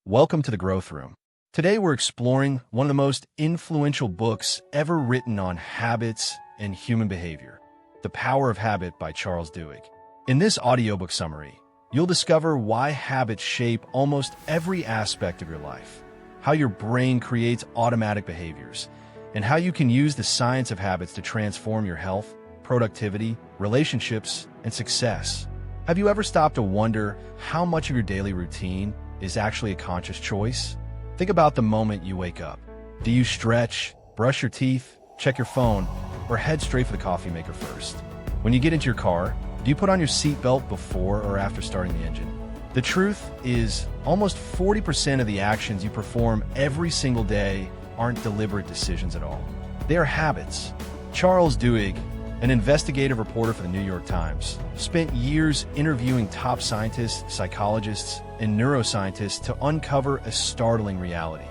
Welcome to the Growth Room. Today we're exploring one of the most influential books ever written on habits and human behavior, The Power of Habit by Charles Duhigg. In this audiobook summary, you'll discover why habits shape almost every aspect of your life, how your brain creates automatic behaviors, and how you can use the science of habits to transform your health, productivity, relationships, and success. Have you ever stopped to wonder how much of your daily routine is actually a conscious choice? Think about the moment you wake up. Do you stretch, brush your teeth, check your phone, or head straight for the coffee maker first? When you get into your car, do you put on your seatbelt before or after starting the engine? The truth is, almost 40% of the actions you perform every single day aren't deliberate decisions at all. They are habits. Charles Duhigg, an investigative reporter for the New York Times, spent years interviewing top scientists, psychologists, and neuroscientists to uncover a startling reality.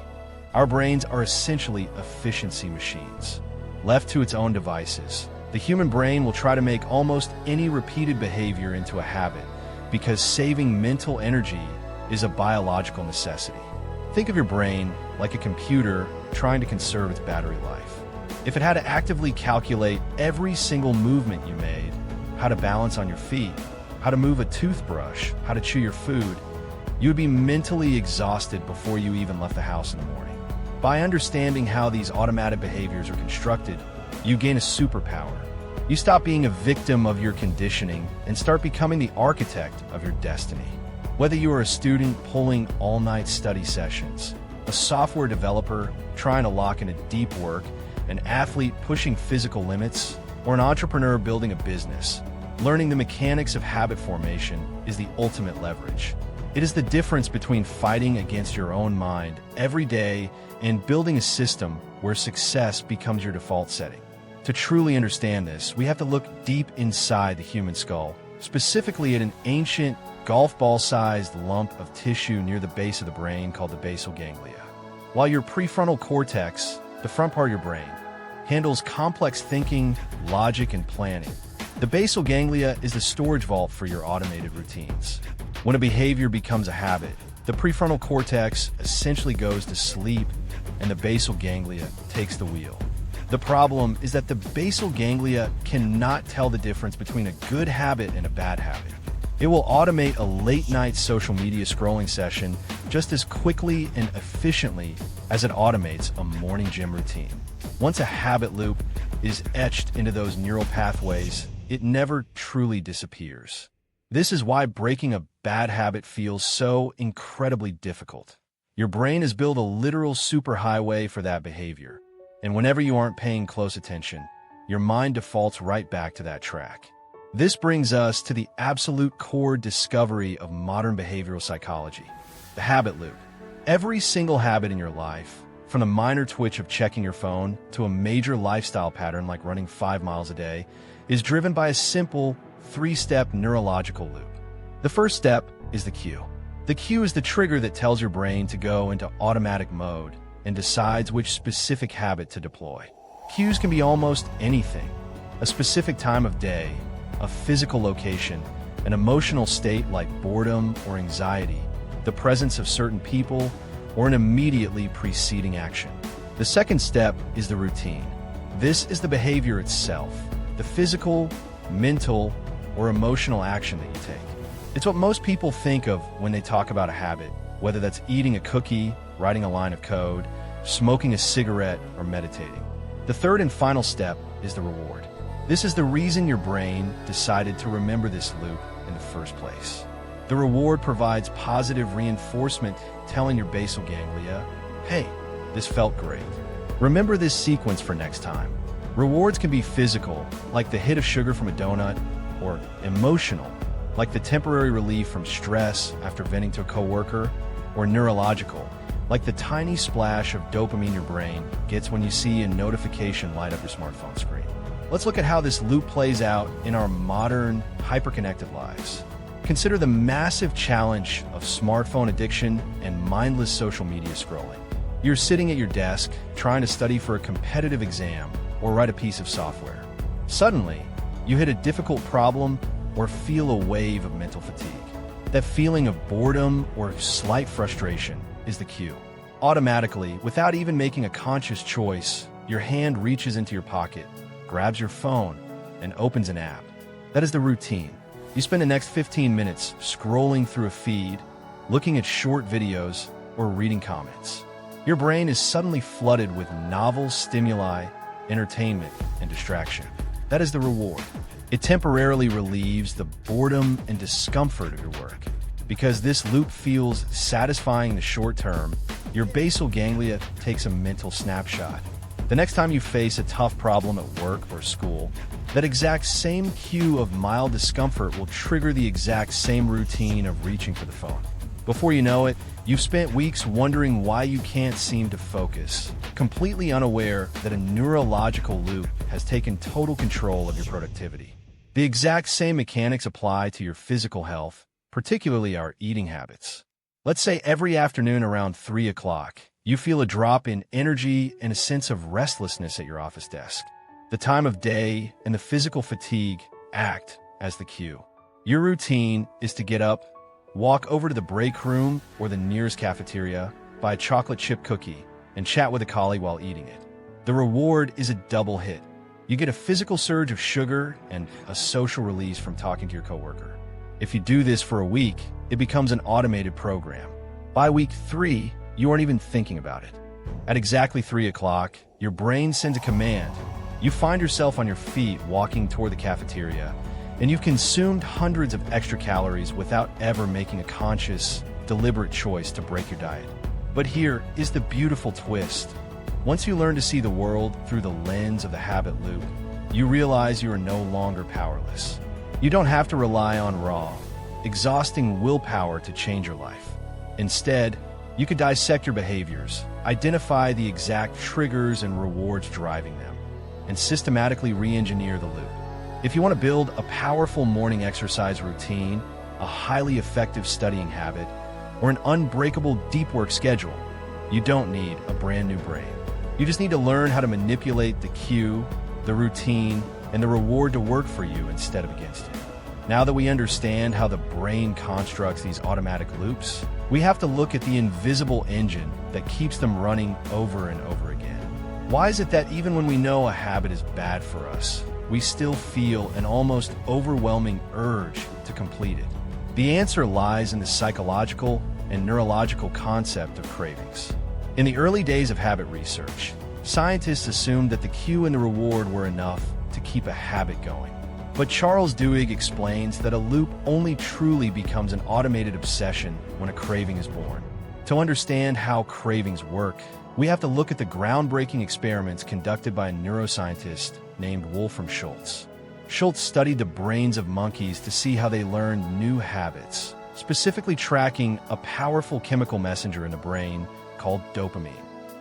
Our brains are essentially efficiency machines. Left to its own devices, the human brain will try to make almost any repeated behavior into a habit because saving mental energy is a biological necessity. Think of your brain like a computer trying to conserve its battery life. If it had to actively calculate every single movement you made, how to balance on your feet, how to move a toothbrush, how to chew your food, you would be mentally exhausted before you even left the house in the morning. By understanding how these automatic behaviors are constructed, you gain a superpower. You stop being a victim of your conditioning and start becoming the architect of your destiny. Whether you are a student pulling all-night study sessions, a software developer trying to lock in a deep work, an athlete pushing physical limits, or an entrepreneur building a business, learning the mechanics of habit formation is the ultimate leverage. It is the difference between fighting against your own mind every day and building a system where success becomes your default setting. To truly understand this, we have to look deep inside the human skull, specifically at an ancient golf ball-sized lump of tissue near the base of the brain called the basal ganglia. While your prefrontal cortex, the front part of your brain, handles complex thinking, logic, and planning, the basal ganglia is the storage vault for your automated routines. When a behavior becomes a habit, the prefrontal cortex essentially goes to sleep and the basal ganglia takes the wheel. The problem is that the basal ganglia cannot tell the difference between a good habit and a bad habit. It will automate a late-night social media scrolling session just as quickly and efficiently as it automates a morning gym routine. Once a habit loop is etched into those neural pathways, it never truly disappears. This is why breaking a bad habit feels so incredibly difficult. Your brain has built a literal superhighway for that behavior, and whenever you aren't paying close attention, your mind defaults right back to that track. This brings us to the absolute core discovery of modern behavioral psychology, the habit loop. Every single habit in your life, from the minor twitch of checking your phone to a major lifestyle pattern like running 5 miles a day, is driven by a simple 3-step neurological loop. The first step is the cue. The cue is the trigger that tells your brain to go into automatic mode and decides which specific habit to deploy. Cues can be almost anything: a specific time of day, a physical location, an emotional state like boredom or anxiety, the presence of certain people, or an immediately preceding action. The second step is the routine. This is the behavior itself, the physical, mental, or emotional action that you take. It's what most people think of when they talk about a habit, whether that's eating a cookie, writing a line of code, smoking a cigarette, or meditating. The third and final step is the reward. This is the reason your brain decided to remember this loop in the first place. The reward provides positive reinforcement, telling your basal ganglia, hey, this felt great. Remember this sequence for next time. Rewards can be physical, like the hit of sugar from a donut, or emotional, like the temporary relief from stress after venting to a coworker, or neurological, like the tiny splash of dopamine your brain gets when you see a notification light up your smartphone screen. Let's look at how this loop plays out in our modern, hyper-connected lives. Consider the massive challenge of smartphone addiction and mindless social media scrolling. You're sitting at your desk, trying to study for a competitive exam or write a piece of software. Suddenly, you hit a difficult problem or feel a wave of mental fatigue. That feeling of boredom or slight frustration is the cue. Automatically, without even making a conscious choice, your hand reaches into your pocket, grabs your phone, and opens an app. That is the routine. You spend the next 15 minutes scrolling through a feed, looking at short videos, or reading comments. Your brain is suddenly flooded with novel stimuli, entertainment, and distraction. That is the reward. It temporarily relieves the boredom and discomfort of your work. Because this loop feels satisfying in the short term, your basal ganglia takes a mental snapshot. The next time you face a tough problem at work or school, that exact same cue of mild discomfort will trigger the exact same routine of reaching for the phone. Before you know it, you've spent weeks wondering why you can't seem to focus, completely unaware that a neurological loop has taken total control of your productivity. The exact same mechanics apply to your physical health, particularly our eating habits. Let's say every afternoon around 3 o'clock, you feel a drop in energy and a sense of restlessness at your office desk. The time of day and the physical fatigue act as the cue. Your routine is to get up, walk over to the break room or the nearest cafeteria, buy a chocolate chip cookie, and chat with a colleague while eating it. The reward is a double hit. You get a physical surge of sugar and a social release from talking to your coworker. If you do this for a week, it becomes an automated program. By week 3, you aren't even thinking about it. At exactly 3 o'clock, your brain sends a command. You find yourself on your feet walking toward the cafeteria, and you've consumed hundreds of extra calories without ever making a conscious, deliberate choice to break your diet. But here is the beautiful twist. Once you learn to see the world through the lens of the habit loop, you realize you are no longer powerless. You don't have to rely on raw, exhausting willpower to change your life. Instead, you could dissect your behaviors, identify the exact triggers and rewards driving them, and systematically re-engineer the loop. If you want to build a powerful morning exercise routine, a highly effective studying habit, or an unbreakable deep work schedule, you don't need a brand new brain. You just need to learn how to manipulate the cue, the routine, and the reward to work for you instead of against you. Now that we understand how the brain constructs these automatic loops, we have to look at the invisible engine that keeps them running over and over again. Why is it that even when we know a habit is bad for us, we still feel an almost overwhelming urge to complete it? The answer lies in the psychological and neurological concept of cravings. In the early days of habit research, scientists assumed that the cue and the reward were enough to keep a habit going. But Charles Duhigg explains that a loop only truly becomes an automated obsession when a craving is born. To understand how cravings work, we have to look at the groundbreaking experiments conducted by a neuroscientist named Wolfram Schultz. Schultz studied the brains of monkeys to see how they learned new habits, specifically tracking a powerful chemical messenger in the brain called dopamine.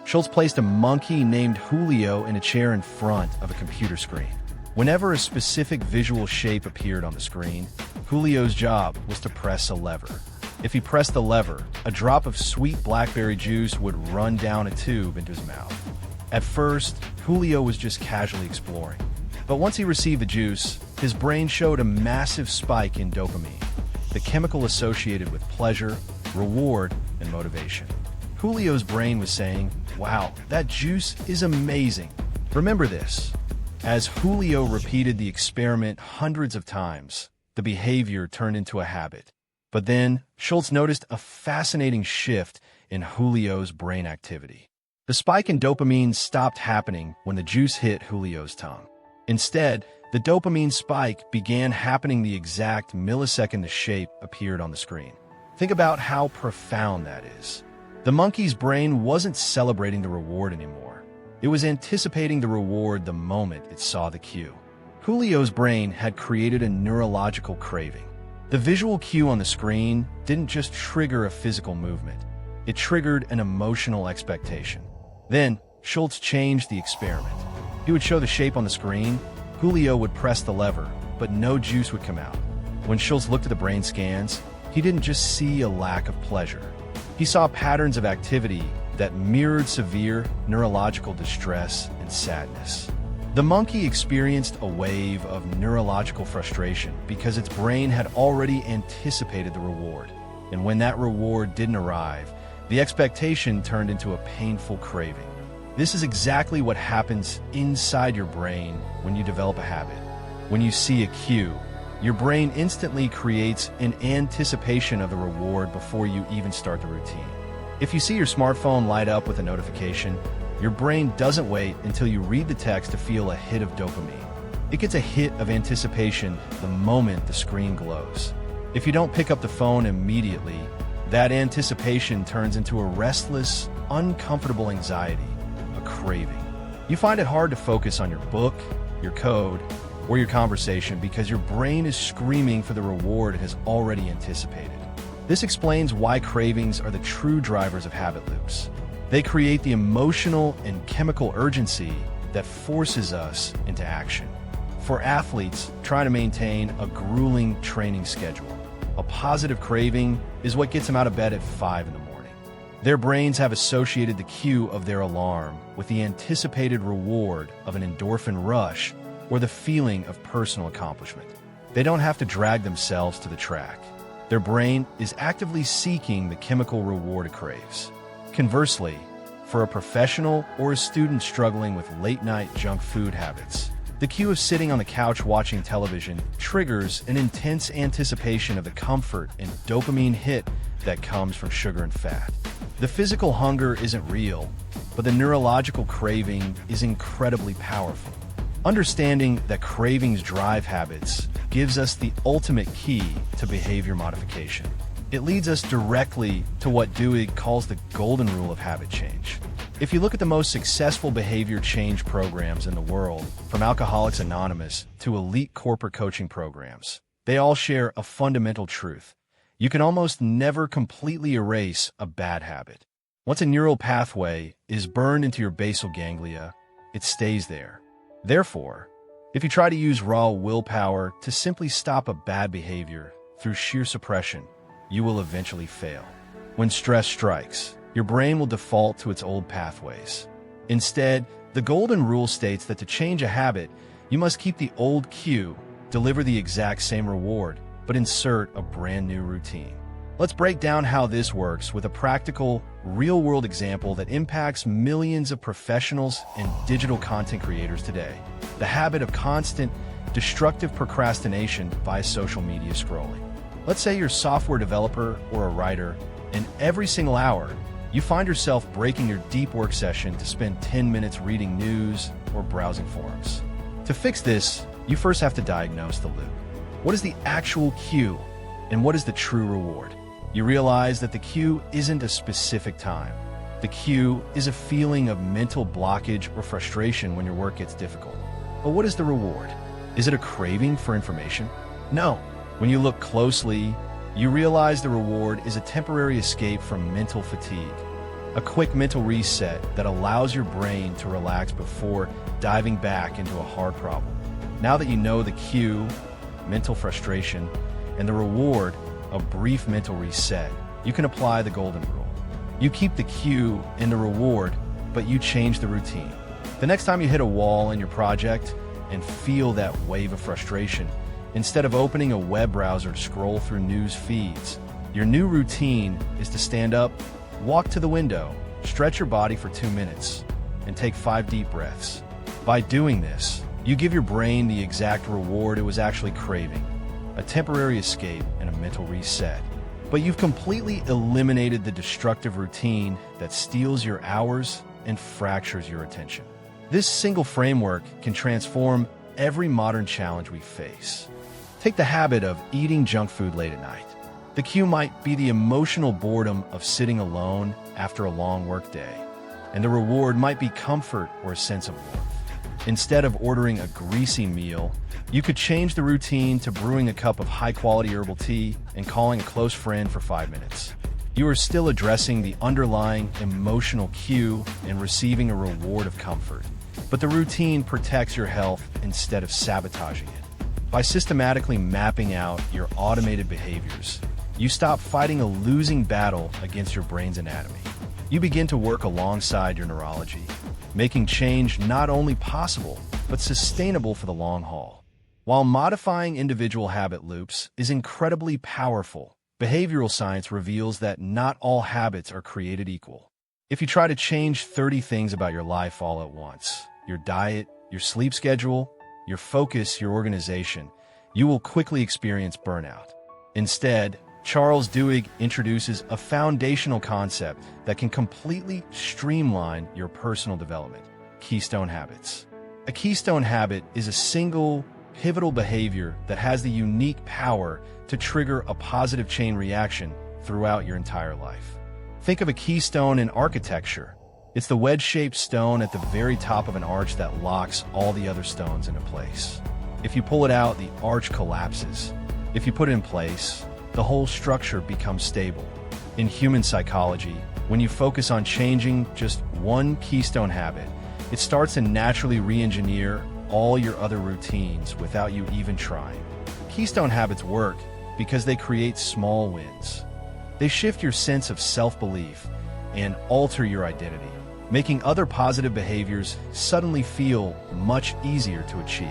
Schultz placed a monkey named Julio in a chair in front of a computer screen. Whenever a specific visual shape appeared on the screen, Julio's job was to press a lever. If he pressed the lever, a drop of sweet blackberry juice would run down a tube into his mouth. At first, Julio was just casually exploring. But once he received the juice, his brain showed a massive spike in dopamine, the chemical associated with pleasure, reward, and motivation. Julio's brain was saying, "Wow, that juice is amazing. Remember this." As Julio repeated the experiment hundreds of times, the behavior turned into a habit. But then, Schultz noticed a fascinating shift in Julio's brain activity. The spike in dopamine stopped happening when the juice hit Julio's tongue. Instead, the dopamine spike began happening the exact millisecond the shape appeared on the screen. Think about how profound that is. The monkey's brain wasn't celebrating the reward anymore. It was anticipating the reward the moment it saw the cue. Julio's brain had created a neurological craving. The visual cue on the screen didn't just trigger a physical movement. It triggered an emotional expectation. Then, Schultz changed the experiment. He would show the shape on the screen, Julio would press the lever, but no juice would come out. When Schultz looked at the brain scans, he didn't just see a lack of pleasure. He saw patterns of activity that mirrored severe neurological distress and sadness. The monkey experienced a wave of neurological frustration because its brain had already anticipated the reward. And when that reward didn't arrive, the expectation turned into a painful craving. This is exactly what happens inside your brain when you develop a habit. When you see a cue, your brain instantly creates an anticipation of the reward before you even start the routine. If you see your smartphone light up with a notification, your brain doesn't wait until you read the text to feel a hit of dopamine. It gets a hit of anticipation the moment the screen glows. If you don't pick up the phone immediately, that anticipation turns into a restless, uncomfortable anxiety, a craving. You find it hard to focus on your book, your code, or your conversation because your brain is screaming for the reward it has already anticipated. This explains why cravings are the true drivers of habit loops. They create the emotional and chemical urgency that forces us into action. For athletes trying to maintain a grueling training schedule, a positive craving is what gets them out of bed at 5 in the morning. Their brains have associated the cue of their alarm with the anticipated reward of an endorphin rush or the feeling of personal accomplishment. They don't have to drag themselves to the track. Their brain is actively seeking the chemical reward it craves. Conversely, for a professional or a student struggling with late-night junk food habits, the cue of sitting on the couch watching television triggers an intense anticipation of the comfort and dopamine hit that comes from sugar and fat. The physical hunger isn't real, but the neurological craving is incredibly powerful. Understanding that cravings drive habits gives us the ultimate key to behavior modification. It leads us directly to what Duhigg calls the golden rule of habit change. If you look at the most successful behavior change programs in the world, from Alcoholics Anonymous to elite corporate coaching programs, they all share a fundamental truth. You can almost never completely erase a bad habit. Once a neural pathway is burned into your basal ganglia, it stays there. Therefore, if you try to use raw willpower to simply stop a bad behavior through sheer suppression, you will eventually fail. When stress strikes, your brain will default to its old pathways. Instead, the golden rule states that to change a habit, you must keep the old cue, deliver the exact same reward, but insert a brand new routine. Let's break down how this works with a practical, real-world example that impacts millions of professionals and digital content creators today. The habit of constant, destructive procrastination via social media scrolling. Let's say you're a software developer or a writer, and every single hour, you find yourself breaking your deep work session to spend 10 minutes reading news or browsing forums. To fix this, you first have to diagnose the loop. What is the actual cue, and what is the true reward? You realize that the cue isn't a specific time. The cue is a feeling of mental blockage or frustration when your work gets difficult. But what is the reward? Is it a craving for information? No. When you look closely, you realize the reward is a temporary escape from mental fatigue, a quick mental reset that allows your brain to relax before diving back into a hard problem. Now that you know the cue, mental frustration, and the reward, a brief mental reset, you can apply the golden rule. You keep the cue and the reward, but you change the routine. The next time you hit a wall in your project and feel that wave of frustration, instead of opening a web browser to scroll through news feeds, your new routine is to stand up, walk to the window, stretch your body for 2 minutes, and take 5 deep breaths. By doing this, you give your brain the exact reward it was actually craving, a temporary escape and a mental reset. But you've completely eliminated the destructive routine that steals your hours and fractures your attention. This single framework can transform every modern challenge we face. Take the habit of eating junk food late at night. The cue might be the emotional boredom of sitting alone after a long workday, and the reward might be comfort or a sense of warmth. Instead of ordering a greasy meal, you could change the routine to brewing a cup of high-quality herbal tea and calling a close friend for 5 minutes. You are still addressing the underlying emotional cue and receiving a reward of comfort, but the routine protects your health instead of sabotaging it. By systematically mapping out your automated behaviors, you stop fighting a losing battle against your brain's anatomy. You begin to work alongside your neurology, making change not only possible, but sustainable for the long haul. While modifying individual habit loops is incredibly powerful, Behavioral science reveals that not all habits are created equal. If you try to change 30 things about your life all at once, your diet, your sleep schedule, your focus, your organization, you will quickly experience burnout. Instead, Charles Duhigg introduces a foundational concept that can completely streamline your personal development: Keystone Habits. A keystone habit is a single, pivotal behavior that has the unique power to trigger a positive chain reaction throughout your entire life. Think of a keystone in architecture. It's the wedge-shaped stone at the very top of an arch that locks all the other stones into place. If you pull it out, the arch collapses. If you put it in place, the whole structure becomes stable. In human psychology, when you focus on changing just one keystone habit, it starts to naturally re-engineer all your other routines without you even trying. Keystone habits work because they create small wins. They shift your sense of self-belief and alter your identity, making other positive behaviors suddenly feel much easier to achieve.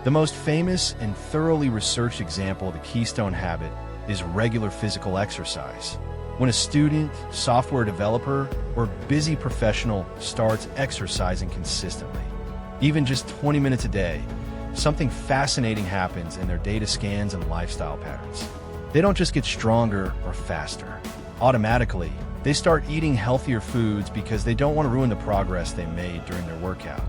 The most famous and thoroughly researched example of the keystone habit is regular physical exercise. When a student, software developer, or busy professional starts exercising consistently, even just 20 minutes a day, something fascinating happens in their data scans and lifestyle patterns. They don't just get stronger or faster. Automatically, they start eating healthier foods because they don't want to ruin the progress they made during their workout.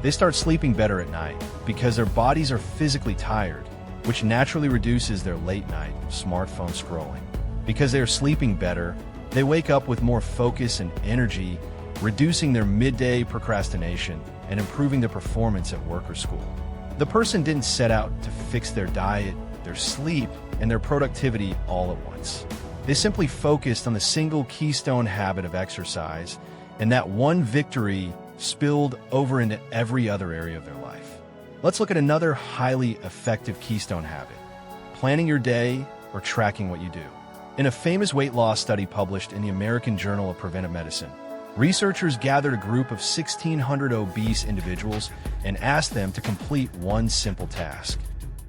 They start sleeping better at night because their bodies are physically tired, which naturally reduces their late-night smartphone scrolling. Because they are sleeping better, they wake up with more focus and energy, reducing their midday procrastination and improving their performance at work or school. The person didn't set out to fix their diet, their sleep, and their productivity all at once. They simply focused on the single keystone habit of exercise, and that one victory spilled over into every other area of their life. Let's look at another highly effective keystone habit: planning your day or tracking what you do. In a famous weight loss study published in the American Journal of Preventive Medicine, researchers gathered a group of 1,600 obese individuals and asked them to complete one simple task: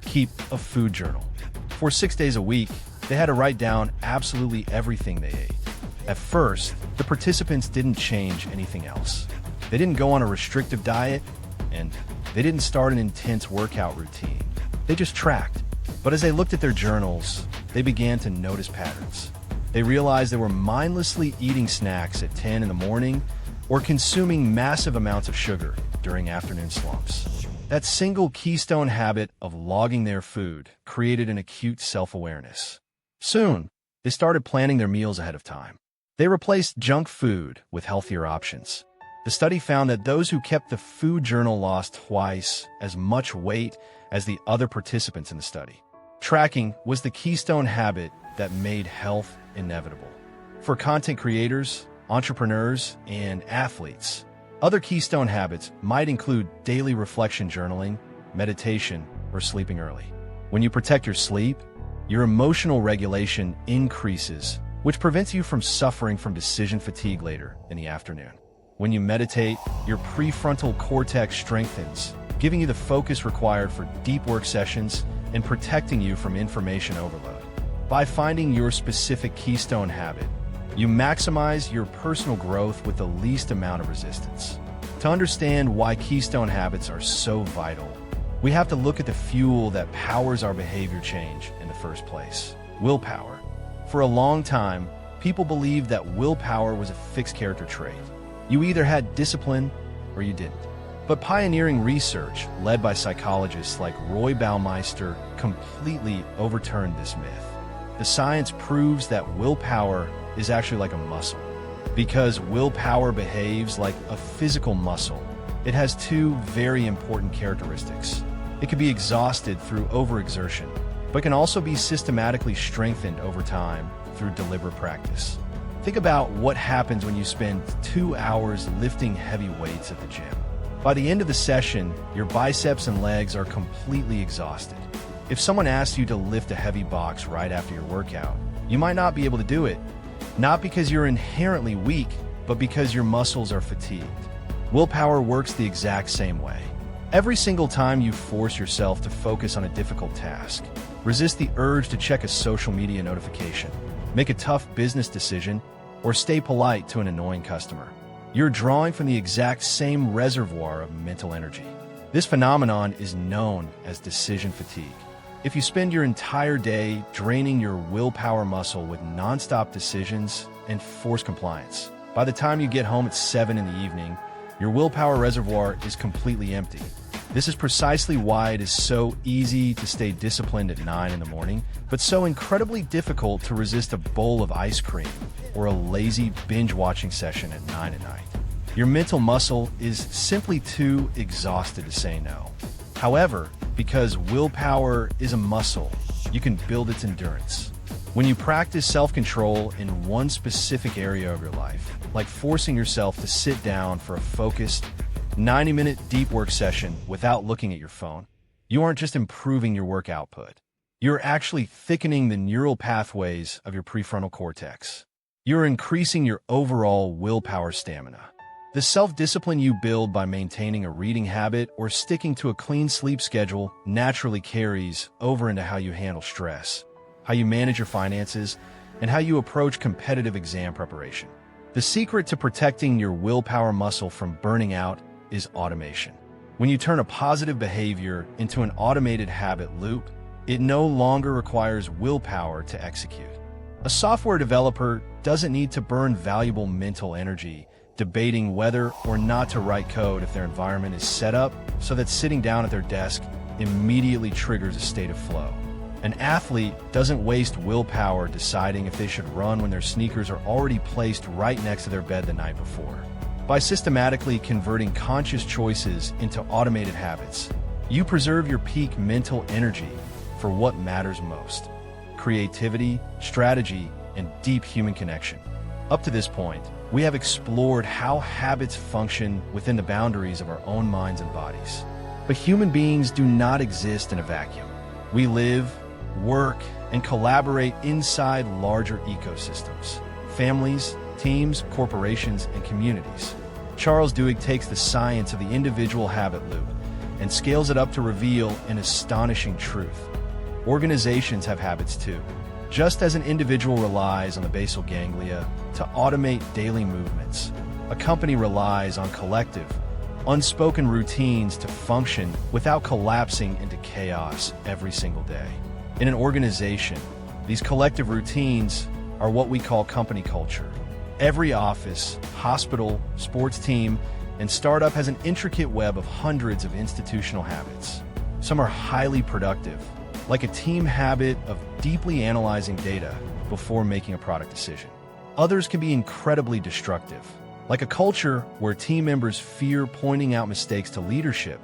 keep a food journal. For 6 days a week, they had to write down absolutely everything they ate. At first, the participants didn't change anything else. They didn't go on a restrictive diet, and they didn't start an intense workout routine. They just tracked. But as they looked at their journals, they began to notice patterns. They realized they were mindlessly eating snacks at 10 in the morning or consuming massive amounts of sugar during afternoon slumps. That single keystone habit of logging their food created an acute self-awareness. Soon, they started planning their meals ahead of time. They replaced junk food with healthier options. The study found that those who kept the food journal lost twice as much weight as the other participants in the study. Tracking was the keystone habit that made health inevitable. For content creators, entrepreneurs, and athletes, other keystone habits might include daily reflection journaling, meditation, or sleeping early. When you protect your sleep, your emotional regulation increases, which prevents you from suffering from decision fatigue later in the afternoon. When you meditate, your prefrontal cortex strengthens, giving you the focus required for deep work sessions and protecting you from information overload. By finding your specific keystone habit, you maximize your personal growth with the least amount of resistance. To understand why keystone habits are so vital, we have to look at the fuel that powers our behavior change in the first place: willpower. For a long time, people believed that willpower was a fixed character trait. You either had discipline or you didn't. But pioneering research, led by psychologists like Roy Baumeister, completely overturned this myth. The science proves that willpower is actually like a muscle. Because willpower behaves like a physical muscle, it has two very important characteristics. It can be exhausted through overexertion, but can also be systematically strengthened over time through deliberate practice. Think about what happens when you spend 2 hours lifting heavy weights at the gym. By the end of the session, your biceps and legs are completely exhausted. If someone asks you to lift a heavy box right after your workout, you might not be able to do it, not because you're inherently weak, but because your muscles are fatigued. Willpower works the exact same way. Every single time you force yourself to focus on a difficult task, resist the urge to check a social media notification, make a tough business decision, or stay polite to an annoying customer. You're drawing from the exact same reservoir of mental energy. This phenomenon is known as decision fatigue. If you spend your entire day draining your willpower muscle with nonstop decisions and forced compliance, by the time you get home at 7 in the evening, your willpower reservoir is completely empty. This is precisely why it is so easy to stay disciplined at 9 in the morning, but so incredibly difficult to resist a bowl of ice cream or a lazy binge-watching session at 9 at night. Your mental muscle is simply too exhausted to say no. However, because willpower is a muscle, you can build its endurance. When you practice self-control in one specific area of your life, like forcing yourself to sit down for a focused, 90-minute deep work session without looking at your phone, you aren't just improving your work output. You're actually thickening the neural pathways of your prefrontal cortex. You're increasing your overall willpower stamina. The self-discipline you build by maintaining a reading habit or sticking to a clean sleep schedule naturally carries over into how you handle stress, how you manage your finances, and how you approach competitive exam preparation. The secret to protecting your willpower muscle from burning out is automation. When you turn a positive behavior into an automated habit loop, it no longer requires willpower to execute. A software developer doesn't need to burn valuable mental energy debating whether or not to write code if their environment is set up so that sitting down at their desk immediately triggers a state of flow. An athlete doesn't waste willpower deciding if they should run when their sneakers are already placed right next to their bed the night before. By systematically converting conscious choices into automated habits, you preserve your peak mental energy for what matters most: creativity, strategy, and deep human connection. Up to this point, we have explored how habits function within the boundaries of our own minds and bodies. But human beings do not exist in a vacuum. We live, work, and collaborate inside larger ecosystems: families, teams, corporations, and communities. Charles Duhigg takes the science of the individual habit loop and scales it up to reveal an astonishing truth. Organizations have habits too. Just as an individual relies on the basal ganglia to automate daily movements, a company relies on collective, unspoken routines to function without collapsing into chaos every single day. In an organization, these collective routines are what we call company culture. Every office, hospital, sports team, and startup has an intricate web of hundreds of institutional habits. Some are highly productive, like a team habit of deeply analyzing data before making a product decision. Others can be incredibly destructive, like a culture where team members fear pointing out mistakes to leadership,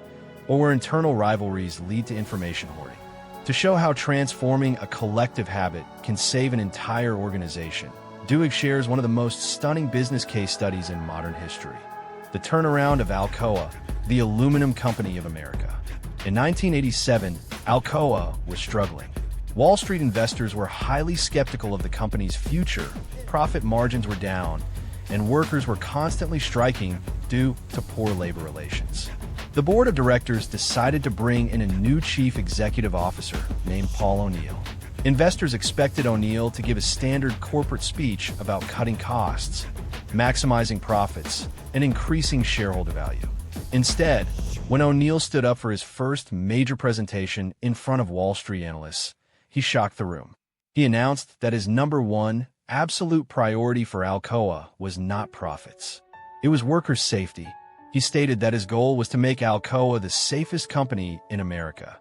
or where internal rivalries lead to information hoarding. To show how transforming a collective habit can save an entire organization, Duhigg shares one of the most stunning business case studies in modern history: the turnaround of Alcoa, the aluminum company of America. In 1987, Alcoa was struggling. Wall Street investors were highly skeptical of the company's future, profit margins were down, and workers were constantly striking due to poor labor relations. The board of directors decided to bring in a new chief executive officer named Paul O'Neill. Investors expected O'Neill to give a standard corporate speech about cutting costs, maximizing profits, and increasing shareholder value. Instead, when O'Neill stood up for his first major presentation in front of Wall Street analysts, he shocked the room. He announced that his number one absolute priority for Alcoa was not profits. It was workers' safety. He stated that his goal was to make Alcoa the safest company in America,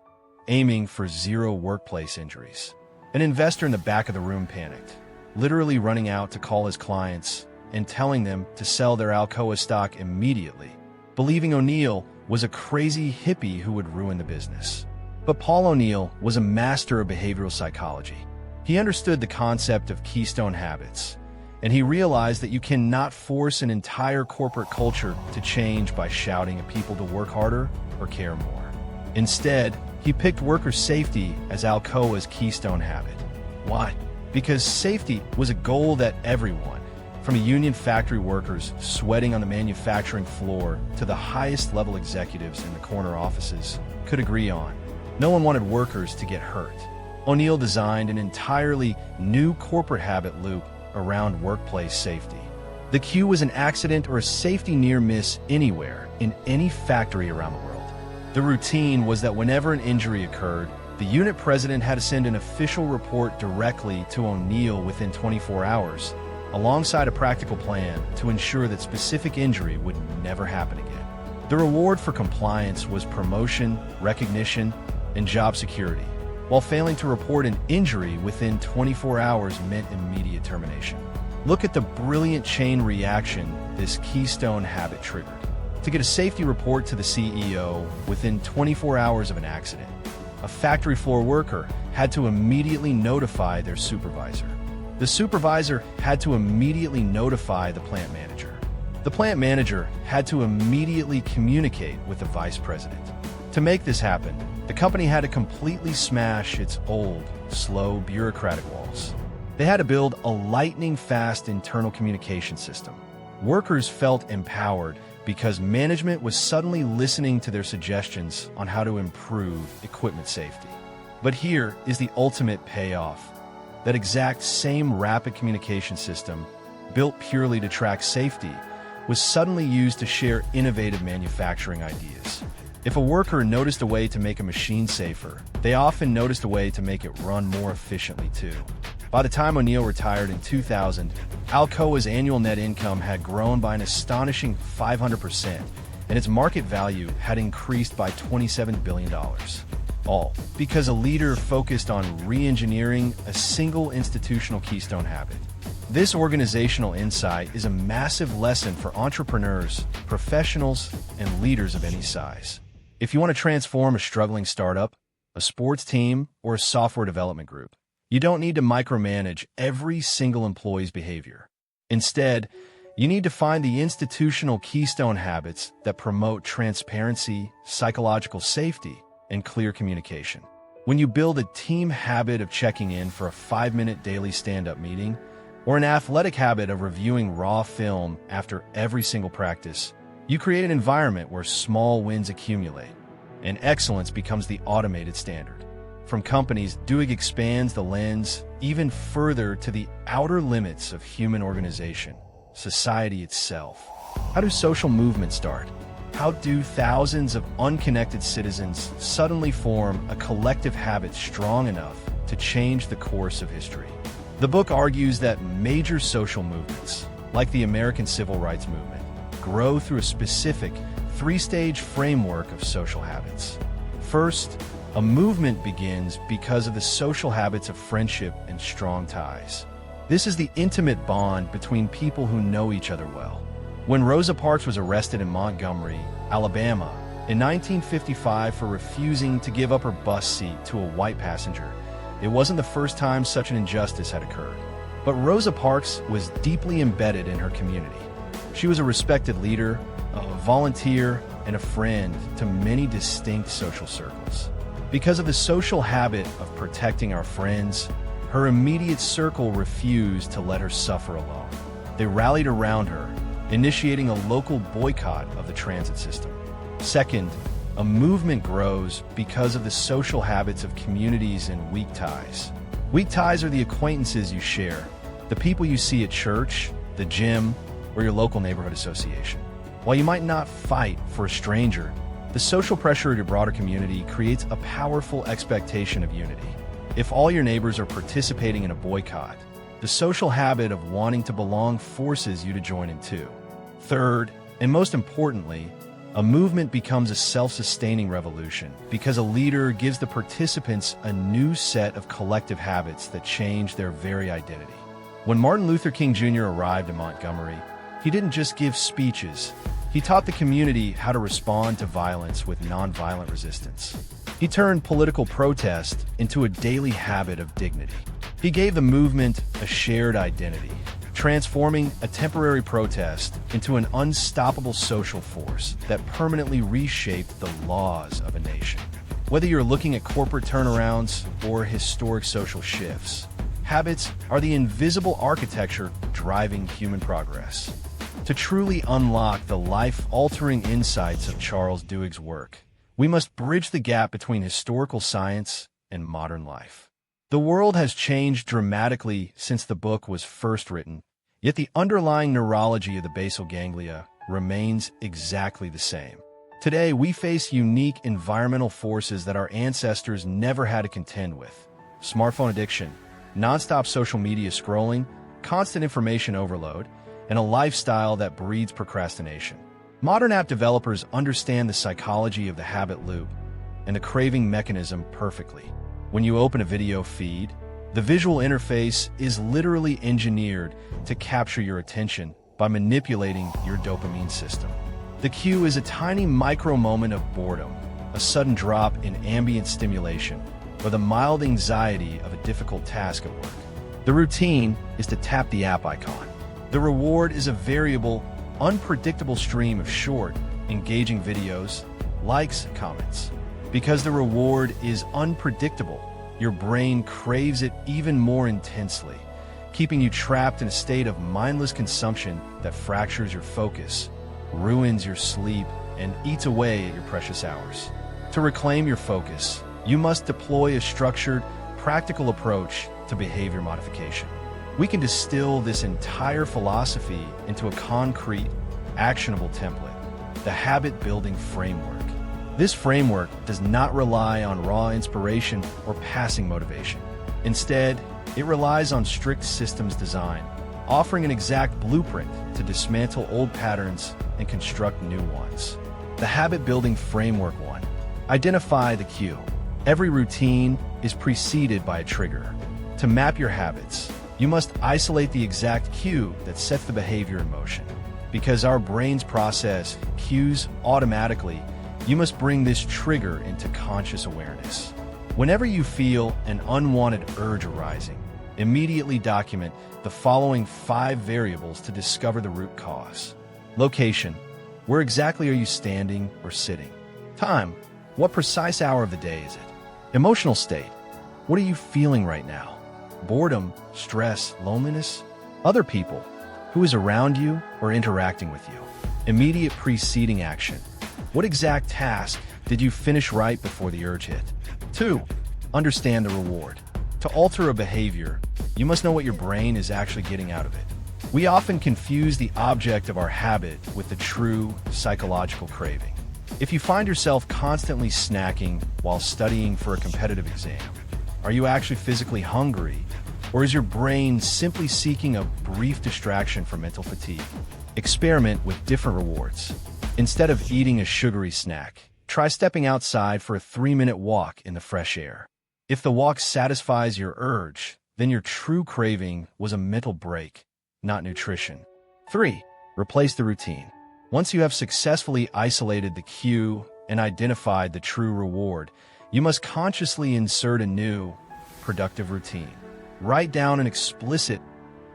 aiming for zero workplace injuries. An investor in the back of the room panicked, literally running out to call his clients and telling them to sell their Alcoa stock immediately, believing O'Neill was a crazy hippie who would ruin the business. But Paul O'Neill was a master of behavioral psychology. He understood the concept of Keystone Habits, and he realized that you cannot force an entire corporate culture to change by shouting at people to work harder or care more. Instead, he picked worker safety as Alcoa's Keystone Habit. Why? Because safety was a goal that everyone, from union factory workers sweating on the manufacturing floor to the highest level executives in the corner offices, could agree on. No one wanted workers to get hurt. O'Neill designed an entirely new corporate habit loop around workplace safety. The cue was an accident or a safety near miss anywhere, in any factory around the world. The routine was that whenever an injury occurred, the unit president had to send an official report directly to O'Neill within 24 hours, alongside a practical plan to ensure that specific injury would never happen again. The reward for compliance was promotion, recognition, and job security, while failing to report an injury within 24 hours meant immediate termination. Look at the brilliant chain reaction this Keystone habit triggered. To get a safety report to the CEO within 24 hours of an accident, a factory floor worker had to immediately notify their supervisor. The supervisor had to immediately notify the plant manager. The plant manager had to immediately communicate with the vice president. To make this happen, the company had to completely smash its old, slow, bureaucratic walls. They had to build a lightning-fast internal communication system. Workers felt empowered because management was suddenly listening to their suggestions on how to improve equipment safety. But here is the ultimate payoff. That exact same rapid communication system, built purely to track safety, was suddenly used to share innovative manufacturing ideas. If a worker noticed a way to make a machine safer, they often noticed a way to make it run more efficiently too. By the time O'Neill retired in 2000, Alcoa's annual net income had grown by an astonishing 500%, and its market value had increased by $27 billion. All because a leader focused on re-engineering a single institutional keystone habit. This organizational insight is a massive lesson for entrepreneurs, professionals, and leaders of any size. If you want to transform a struggling startup, a sports team, or a software development group, you don't need to micromanage every single employee's behavior. Instead, you need to find the institutional keystone habits that promote transparency, psychological safety, and clear communication. When you build a team habit of checking in for a 5-minute daily stand-up meeting, or an athletic habit of reviewing raw film after every single practice, you create an environment where small wins accumulate, and excellence becomes the automated standard. From companies, Duhigg expands the lens even further to the outer limits of human organization, society itself. How do social movements start? How do thousands of unconnected citizens suddenly form a collective habit strong enough to change the course of history? The book argues that major social movements, like the American Civil Rights Movement, grow through a specific 3-stage framework of social habits. First, a movement begins because of the social habits of friendship and strong ties. This is the intimate bond between people who know each other well. When Rosa Parks was arrested in Montgomery, Alabama, in 1955 for refusing to give up her bus seat to a white passenger, it wasn't the first time such an injustice had occurred. But Rosa Parks was deeply embedded in her community. She was a respected leader, a volunteer, and a friend to many distinct social circles. Because of the social habit of protecting our friends, her immediate circle refused to let her suffer alone. They rallied around her, initiating a local boycott of the transit system. Second, a movement grows because of the social habits of communities and weak ties. Weak ties are the acquaintances you share, the people you see at church, the gym, or your local neighborhood association. While you might not fight for a stranger, the social pressure of your broader community creates a powerful expectation of unity. If all your neighbors are participating in a boycott, the social habit of wanting to belong forces you to join in too. Third, and most importantly, a movement becomes a self-sustaining revolution because a leader gives the participants a new set of collective habits that change their very identity. When Martin Luther King Jr. arrived in Montgomery, he didn't just give speeches. He taught the community how to respond to violence with nonviolent resistance. He turned political protest into a daily habit of dignity. He gave the movement a shared identity, transforming a temporary protest into an unstoppable social force that permanently reshaped the laws of a nation. Whether you're looking at corporate turnarounds or historic social shifts, habits are the invisible architecture driving human progress. To truly unlock the life-altering insights of Charles Duhigg's work, we must bridge the gap between historical science and modern life. The world has changed dramatically since the book was first written, yet the underlying neurology of the basal ganglia remains exactly the same. Today, we face unique environmental forces that our ancestors never had to contend with. Smartphone addiction, nonstop social media scrolling, constant information overload, and a lifestyle that breeds procrastination. Modern app developers understand the psychology of the habit loop and the craving mechanism perfectly. When you open a video feed, the visual interface is literally engineered to capture your attention by manipulating your dopamine system. The cue is a tiny micro moment of boredom, a sudden drop in ambient stimulation, or the mild anxiety of a difficult task at work. The routine is to tap the app icon. The reward is a variable, unpredictable stream of short, engaging videos, likes, comments. Because the reward is unpredictable, your brain craves it even more intensely, keeping you trapped in a state of mindless consumption that fractures your focus, ruins your sleep, and eats away at your precious hours. To reclaim your focus, you must deploy a structured, practical approach to behavior modification. We can distill this entire philosophy into a concrete, actionable template, the habit-building framework. This framework does not rely on raw inspiration or passing motivation. Instead, it relies on strict systems design, offering an exact blueprint to dismantle old patterns and construct new ones. The habit-building framework 1. Identify the cue. Every routine is preceded by a trigger. To map your habits, you must isolate the exact cue that sets the behavior in motion. Because our brains process cues automatically, you must bring this trigger into conscious awareness. Whenever you feel an unwanted urge arising, immediately document the following 5 variables to discover the root cause. Location. Where exactly are you standing or sitting? Time. What precise hour of the day is it? Emotional state. What are you feeling right now? Boredom, stress, loneliness? Other people. Who is around you or interacting with you? Immediate preceding action. What exact task did you finish right before the urge hit? 2. Understand the reward. To alter a behavior, you must know what your brain is actually getting out of it. We often confuse the object of our habit with the true psychological craving. If you find yourself constantly snacking while studying for a competitive exam, are you actually physically hungry, or is your brain simply seeking a brief distraction from mental fatigue? Experiment with different rewards. Instead of eating a sugary snack, try stepping outside for a 3-minute walk in the fresh air. If the walk satisfies your urge, then your true craving was a mental break, not nutrition. 3. Replace the routine. Once you have successfully isolated the cue and identified the true reward, you must consciously insert a new, productive routine. Write down an explicit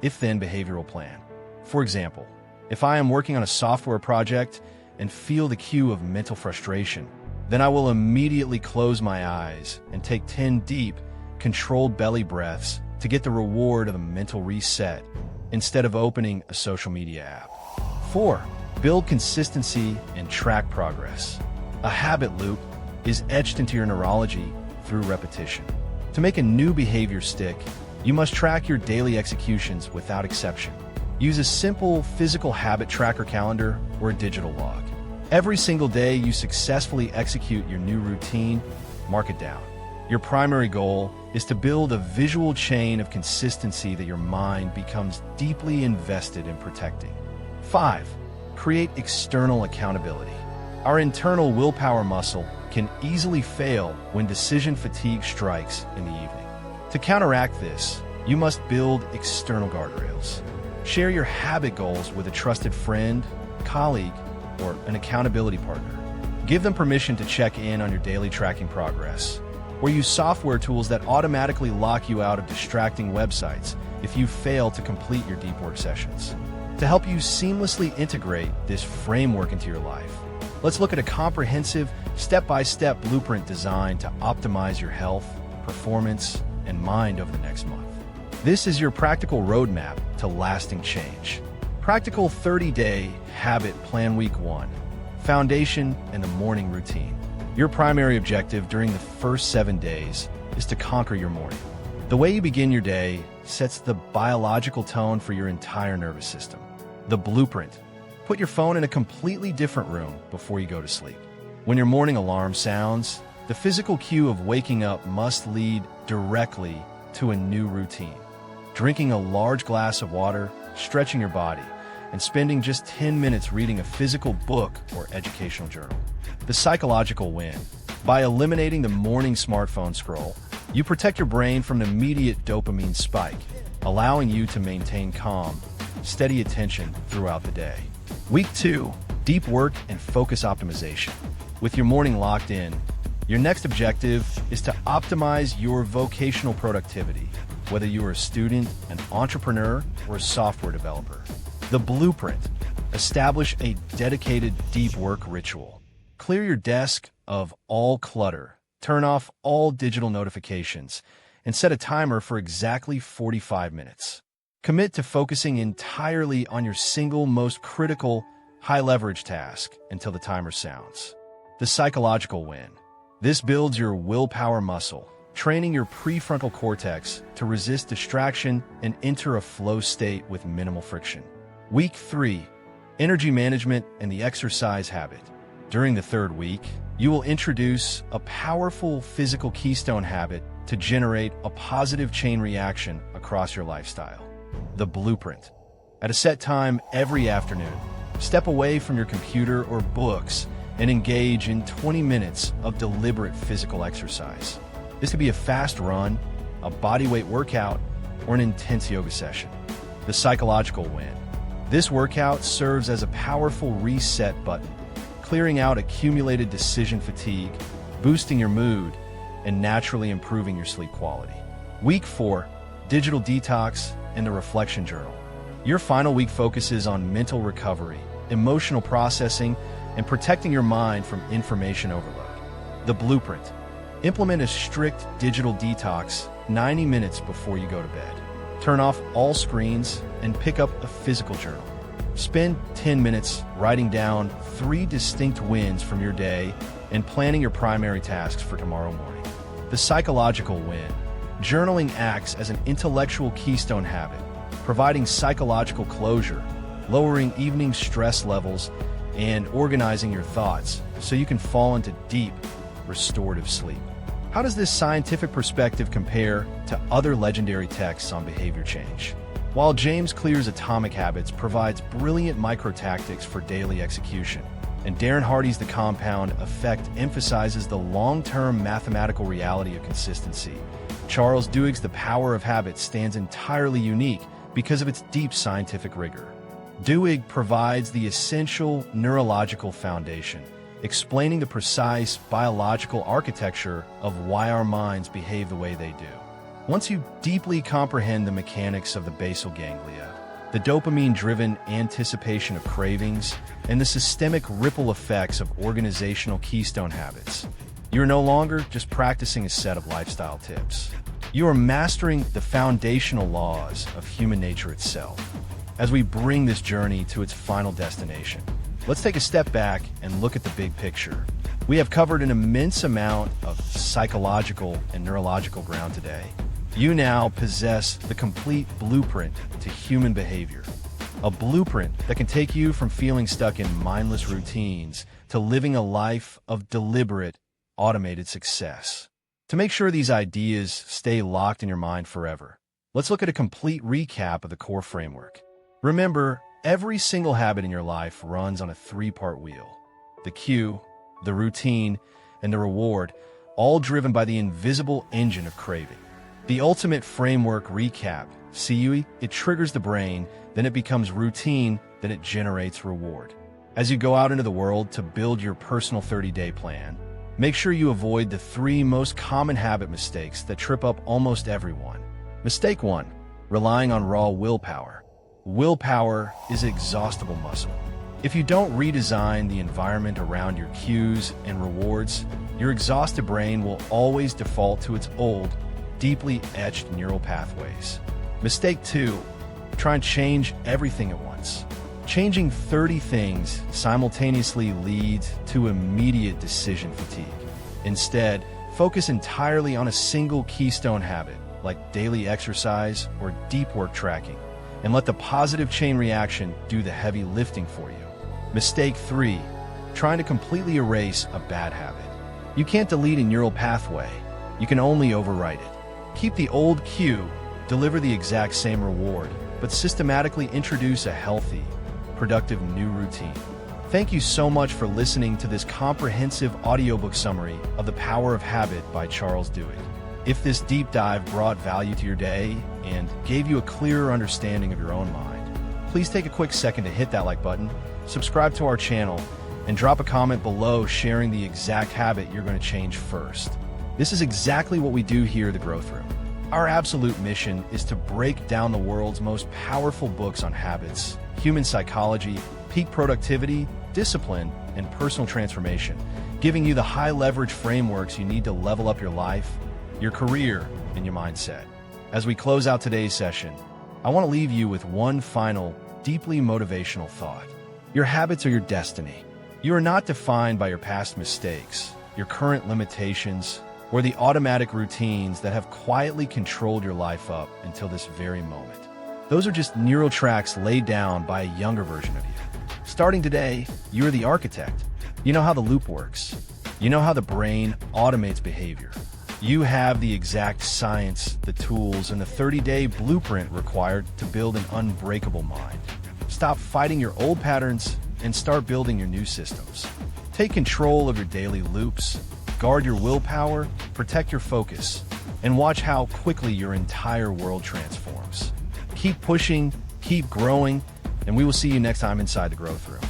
if-then behavioral plan. For example, if I am working on a software project and feel the cue of mental frustration, then I will immediately close my eyes and take 10 deep, controlled belly breaths to get the reward of a mental reset instead of opening a social media app. 4. Build consistency and track progress. A habit loop is etched into your neurology through repetition. To make a new behavior stick, you must track your daily executions without exception. Use a simple physical habit tracker calendar or a digital log. Every single day you successfully execute your new routine, mark it down. Your primary goal is to build a visual chain of consistency that your mind becomes deeply invested in protecting. 5. Create external accountability. Our internal willpower muscle can easily fail when decision fatigue strikes in the evening. To counteract this, you must build external guardrails. Share your habit goals with a trusted friend, colleague, or an accountability partner. Give them permission to check in on your daily tracking progress, or use software tools that automatically lock you out of distracting websites if you fail to complete your deep work sessions. To help you seamlessly integrate this framework into your life, let's look at a comprehensive, step-by-step blueprint designed to optimize your health, performance, and mind over the next month. This is your practical roadmap to lasting change. Practical 30-day habit plan week 1. Foundation and the morning routine. Your primary objective during the first 7 days is to conquer your morning. The way you begin your day sets the biological tone for your entire nervous system. The blueprint. Put your phone in a completely different room before you go to sleep. When your morning alarm sounds, the physical cue of waking up must lead directly to a new routine. Drinking a large glass of water, stretching your body, and spending just 10 minutes reading a physical book or educational journal. The psychological win. By eliminating the morning smartphone scroll, you protect your brain from an immediate dopamine spike, allowing you to maintain calm, steady attention throughout the day. Week 2, deep work and focus optimization. With your morning locked in, your next objective is to optimize your vocational productivity, whether you are a student, an entrepreneur, or a software developer. The blueprint. Establish a dedicated deep work ritual. Clear your desk of all clutter, turn off all digital notifications, and set a timer for exactly 45 minutes. Commit to focusing entirely on your single most critical, high-leverage task until the timer sounds. The psychological win. This builds your willpower muscle, training your prefrontal cortex to resist distraction and enter a flow state with minimal friction. Week 3, energy management and the exercise habit. During the third week, you will introduce a powerful physical keystone habit to generate a positive chain reaction across your lifestyle. The blueprint. At a set time every afternoon, step away from your computer or books and engage in 20 minutes of deliberate physical exercise. This could be a fast run, a bodyweight workout, or an intense yoga session. The psychological win. This workout serves as a powerful reset button, clearing out accumulated decision fatigue, boosting your mood, and naturally improving your sleep quality. Week 4, digital detox and the reflection journal. Your final week focuses on mental recovery, emotional processing, and protecting your mind from information overload. The blueprint. Implement a strict digital detox 90 minutes before you go to bed. Turn off all screens and pick up a physical journal. Spend 10 minutes writing down 3 distinct wins from your day and planning your primary tasks for tomorrow morning. The psychological win. Journaling acts as an intellectual keystone habit, providing psychological closure, lowering evening stress levels, and organizing your thoughts so you can fall into deep, restorative sleep. How does this scientific perspective compare to other legendary texts on behavior change? While James Clear's Atomic Habits provides brilliant micro-tactics for daily execution, and Darren Hardy's The Compound Effect emphasizes the long-term mathematical reality of consistency, Charles Duhigg's The Power of Habit stands entirely unique because of its deep scientific rigor. Duhigg provides the essential neurological foundation, explaining the precise biological architecture of why our minds behave the way they do. Once you deeply comprehend the mechanics of the basal ganglia, the dopamine-driven anticipation of cravings, and the systemic ripple effects of organizational keystone habits, you are no longer just practicing a set of lifestyle tips. You are mastering the foundational laws of human nature itself. As we bring this journey to its final destination, let's take a step back and look at the big picture. We have covered an immense amount of psychological and neurological ground today. You now possess the complete blueprint to human behavior. A blueprint that can take you from feeling stuck in mindless routines to living a life of deliberate, automated success. To make sure these ideas stay locked in your mind forever, let's look at a complete recap of the core framework. Remember, every single habit in your life runs on a 3-part wheel. The cue, the routine, and the reward, all driven by the invisible engine of craving. The ultimate framework recap, see, it triggers the brain, then it becomes routine, then it generates reward. As you go out into the world to build your personal 30-day plan, make sure you avoid the 3 most common habit mistakes that trip up almost everyone. Mistake 1, relying on raw willpower. Willpower is exhaustible muscle. If you don't redesign the environment around your cues and rewards, your exhausted brain will always default to its old, deeply etched neural pathways. Mistake 2, try and change everything at once. Changing 30 things simultaneously leads to immediate decision fatigue. Instead, focus entirely on a single keystone habit, like daily exercise or deep work tracking, and let the positive chain reaction do the heavy lifting for you. Mistake 3. Trying to completely erase a bad habit. You can't delete a neural pathway. You can only overwrite it. Keep the old cue, deliver the exact same reward, but systematically introduce a healthy, productive new routine. Thank you so much for listening to this comprehensive audiobook summary of The Power of Habit by Charles Duhigg. If this deep dive brought value to your day and gave you a clearer understanding of your own mind, please take a quick second to hit that like button, subscribe to our channel, and drop a comment below sharing the exact habit you're going to change first. This is exactly what we do here at the Growth Room. Our absolute mission is to break down the world's most powerful books on habits, human psychology, peak productivity, discipline, and personal transformation, giving you the high-leverage frameworks you need to level up your life, your career, and your mindset. As we close out today's session, I want to leave you with one final, deeply motivational thought. Your habits are your destiny. You are not defined by your past mistakes, your current limitations, or the automatic routines that have quietly controlled your life up until this very moment. Those are just neural tracks laid down by a younger version of you. Starting today, you're the architect. You know how the loop works. You know how the brain automates behavior. You have the exact science, the tools, and the 30-day blueprint required to build an unbreakable mind. Stop fighting your old patterns and start building your new systems. Take control of your daily loops, guard your willpower, protect your focus, and watch how quickly your entire world transforms. Keep pushing, keep growing, and we will see you next time inside the Growth Room.